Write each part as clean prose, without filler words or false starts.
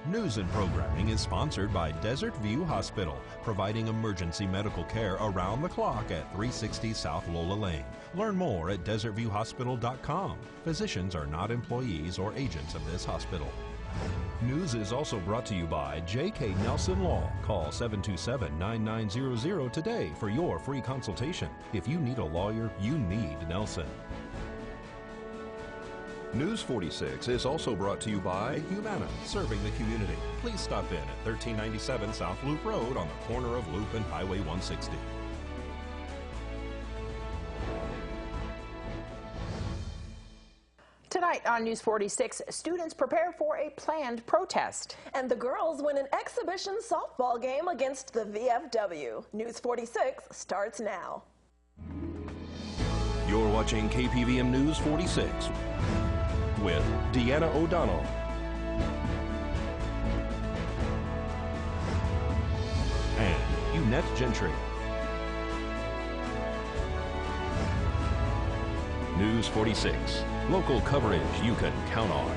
News and programming is sponsored by Desert View Hospital, providing emergency medical care around the clock at 360 South Lola Lane. Learn more at desertviewhospital.com. Physicians are not employees or agents of this hospital. News is also brought to you by J.K. Nelson Law. Call 727-9900 today for your free consultation. If you need a lawyer, you need Nelson. News 46 is also brought to you by Humana, serving the community. Please stop in at 1397 South Loop Road on the corner of Loop and Highway 160. Tonight on News 46, students prepare for a planned protest. And the girls win an exhibition softball game against the VFW. News 46 starts now. You're watching KPVM News 46 with Deanna O'Donnell and Eunette Gentry. News 46, local coverage you can count on.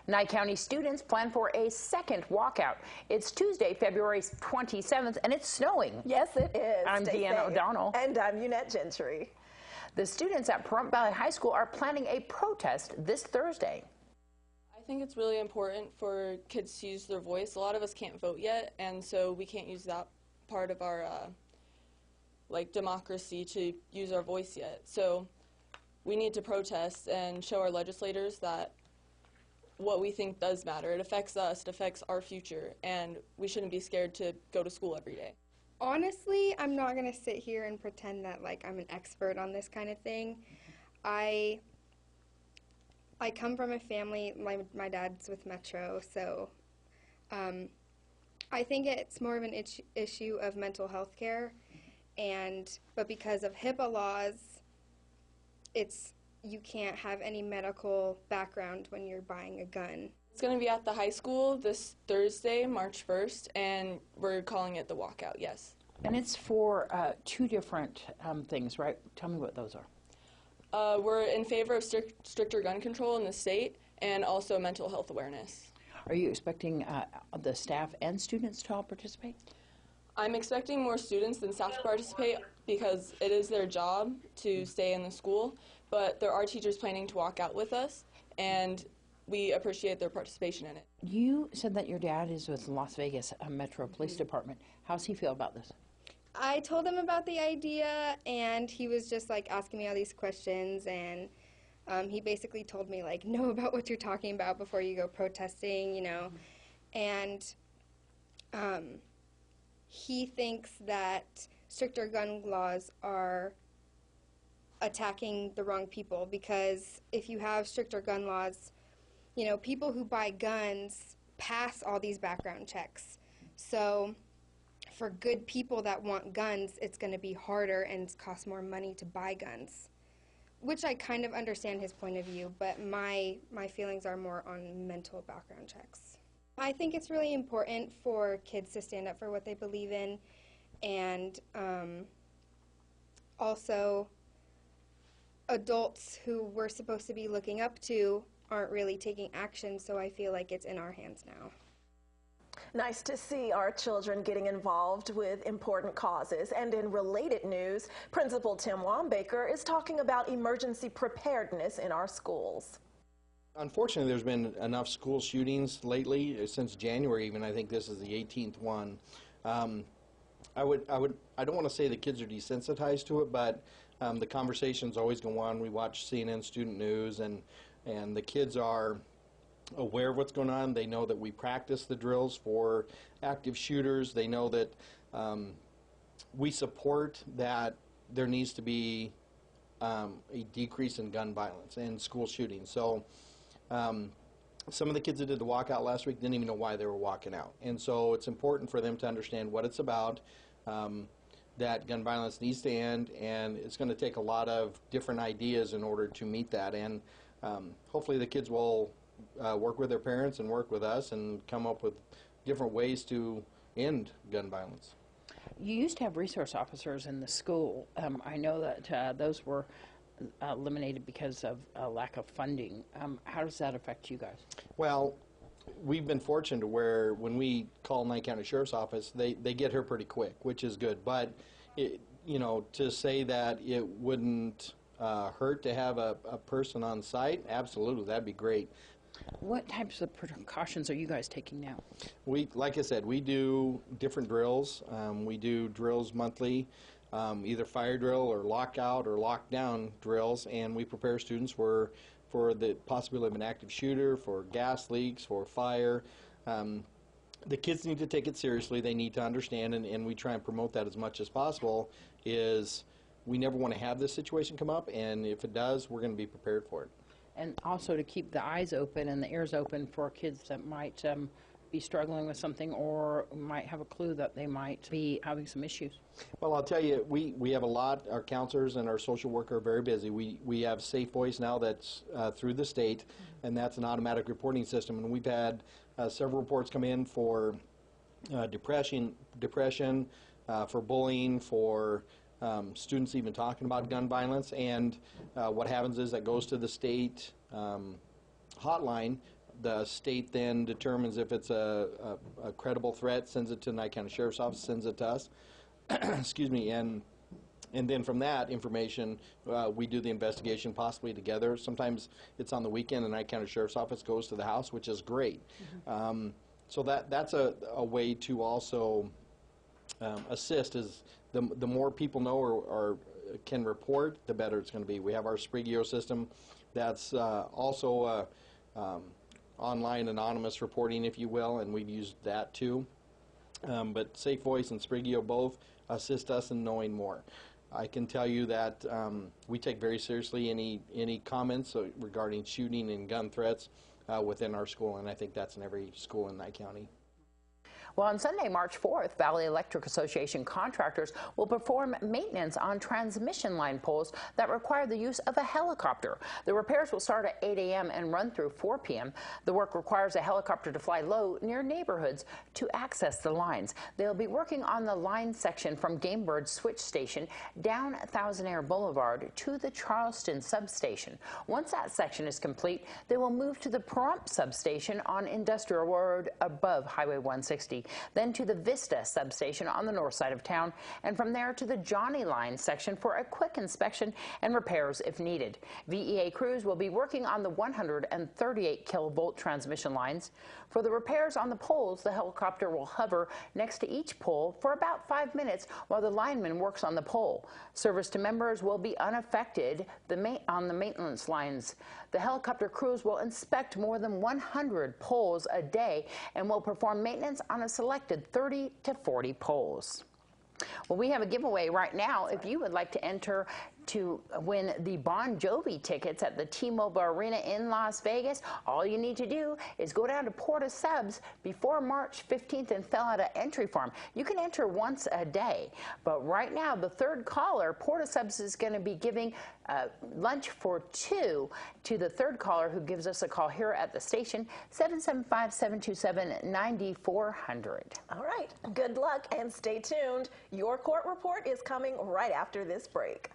Nye County students plan for a second walkout. It's Tuesday, February 27th, and it's snowing. Yes, it is. I'm Deanna O'Donnell. And I'm Eunette Gentry. The students at Pahrump Valley High School are planning a protest this Thursday. I think it's really important for kids to use their voice. A lot of us can't vote yet, and so we can't use that part of our democracy to use our voice yet. So we need to protest and show our legislators that what we think does matter. It affects us, it affects our future, and we shouldn't be scared to go to school every day. Honestly, I'm not going to sit here and pretend that I'm an expert on this kind of thing. I come from a family, my dad's with Metro, so I think it's more of an issue of mental health care, but because of HIPAA laws, you can't have any medical background when you're buying a gun. It's going to be at the high school this Thursday, March 1st, and we're calling it the walkout, yes. And it's for two different things, right? Tell me what those are. We're in favor of stricter gun control in the state and also mental health awareness. Are you expecting the staff and students to all participate? I'm expecting more students than staff to participate because it is their job to stay in the school, but there are teachers planning to walk out with us, and we appreciate their participation in it. You said that your dad is with Las Vegas Metro Police Department. How's he feel about this? I told him about the idea, and he was just asking me all these questions, and he basically told me know about what you're talking about before you go protesting, and he thinks that stricter gun laws are attacking the wrong people, because if you have stricter gun laws, people who buy guns pass all these background checks. So for good people that want guns, it's going to be harder and cost more money to buy guns, which I kind of understand his point of view, but my feelings are more on mental background checks. I think it's really important for kids to stand up for what they believe in, and also adults who we're supposed to be looking up to aren't really taking action, so I feel like it's in our hands now. Nice to see our children getting involved with important causes. And in related news, Principal Tim Wambaker is talking about emergency preparedness in our schools. Unfortunately, there's been enough school shootings lately, since January even. I think this is the 18th one. I don't want to say the kids are desensitized to it, but the conversations always go on. We watch CNN Student News, and the kids are aware of what's going on. They know that we practice the drills for active shooters. They know that we support that there needs to be a decrease in gun violence and school shootings. So some of the kids that did the walkout last week didn't even know why they were walking out. And so it's important for them to understand what it's about, that gun violence needs to end, and it's going to take a lot of different ideas in order to meet that. And hopefully the kids will work with their parents and work with us and come up with different ways to end gun violence. You used to have resource officers in the school. I know that those were eliminated because of a lack of funding. How does that affect you guys? Well, we've been fortunate to where when we call Nye County Sheriff's Office, they get here pretty quick, which is good. But, to say that it wouldn't hurt to have a person on site, absolutely, that'd be great. What types of precautions are you guys taking now? Like I said, we do different drills. We do drills monthly, either fire drill or lockout or lockdown drills, and we prepare students for the possibility of an active shooter, for gas leaks, for fire. The kids need to take it seriously. They need to understand, and we try and promote that as much as possible, is we never want to have this situation come up, and if it does, we're going to be prepared for it. And also to keep the eyes open and the ears open for kids that might be struggling with something or might have a clue that they might be having some issues. Well, I'll tell you, we have a lot. Our counselors and our social worker are very busy. We have Safe Voice now that's through the state, and that's an automatic reporting system. And we've had several reports come in for depression, for bullying, for students even talking about gun violence. And what happens is that goes to the state hotline. The state then determines if it's a credible threat, sends it to the Nye County Sheriff's Office, sends it to us. Excuse me, and then from that information, we do the investigation possibly together. Sometimes it's on the weekend, and the Nye County Sheriff's Office goes to the house, which is great. Mm-hmm. So that's a way to also assist. Is the more people know or can report, the better it's going to be. We have our Sprigio system that's also online anonymous reporting, if you will, and we've used that too. But Safe Voice and Sprigio both assist us in knowing more. I can tell you that we take very seriously any comments regarding shooting and gun threats within our school, and I think that's in every school in Nye County. Well, on Sunday, March 4th, Valley Electric Association contractors will perform maintenance on transmission line poles that require the use of a helicopter. The repairs will start at 8 a.m. and run through 4 p.m. The work requires a helicopter to fly low near neighborhoods to access the lines. They'll be working on the line section from Gamebird Switch Station down Thousand Air Boulevard to the Charleston substation. Once that section is complete, they will move to the Pahrump substation on Industrial Road above Highway 160. Then to the Vista substation on the north side of town, and from there to the Johnny Line section for a quick inspection and repairs if needed. VEA crews will be working on the 138 kilovolt transmission lines. For the repairs on the poles, the helicopter will hover next to each pole for about 5 minutes while the lineman works on the pole. Service to members will be unaffected on the maintenance lines. The helicopter crews will inspect more than 100 poles a day and will perform maintenance on a selected 30 to 40 poles. Well, we have a giveaway right now. If you would like to enter to win the Bon Jovi tickets at the T-Mobile Arena in Las Vegas, all you need to do is go down to Porta Subs before March 15th and fill out an entry form. You can enter once a day, but right now the third caller, Porta Subs is going to be giving lunch for 2 to the third caller who gives us a call here at the station, 775-727-9400. All right, good luck and stay tuned. Your court report is coming right after this break.